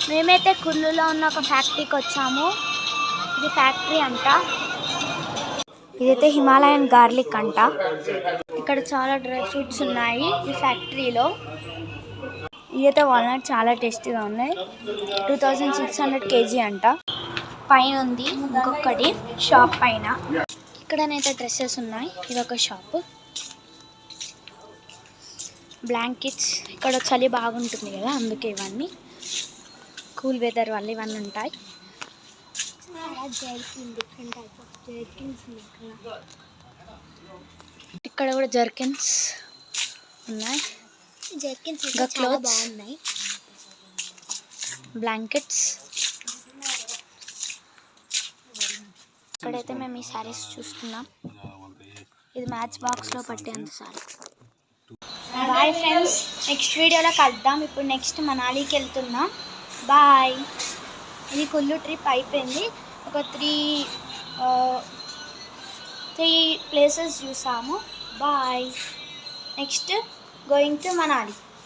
మేమైతే కుర్లులో ఉన్న ఒక ఫ్యాక్టరీకి వచ్చాము. ఇది ఫ్యాక్టరీ అంట. ఇదైతే హిమాలయన్ గార్లిక్ అంట. ఇక్కడ చాలా డ్రై ఫ్రూట్స్ ఉన్నాయి ఈ ఫ్యాక్టరీలో. ఇదైతే వాల్నట్ చాలా టేస్టీగా ఉన్నాయి. 2600 kg అంట. పైన ఉంది ఇంకొకటి షాప్ పైన. ఇక్కడనైతే డ్రెస్సెస్ ఉన్నాయి. ఇది ఒక షాప్. బ్లాంకెట్స్, ఇక్కడ చలి బాగుంటుంది కదా అందుకే ఇవన్నీ కూల్ వెదర్ వల్ల ఇవన్నీ ఉంటాయి. ఇక్కడ కూడా జర్కిన్స్ ఉన్నాయి. ఇంకా క్లోత్స్, బ్లాంకెట్స్. ఇక్కడైతే మేము ఈ శారీస్ చూస్తున్నాం. ఇది మ్యాచ్ బాక్స్లో పట్టేంత సారీ. బాయ్ ఫ్రెండ్స్, నెక్స్ట్ వీడియోలో కలుద్దాం. ఇప్పుడు నెక్స్ట్ మనాలికి వెళ్తున్నాం. బాయ్. ఇది కుల్లు ట్రిప్ అయిపోయింది. ఒక త్రీ ప్లేసెస్ చూసాము. Bye. Next going to Manali.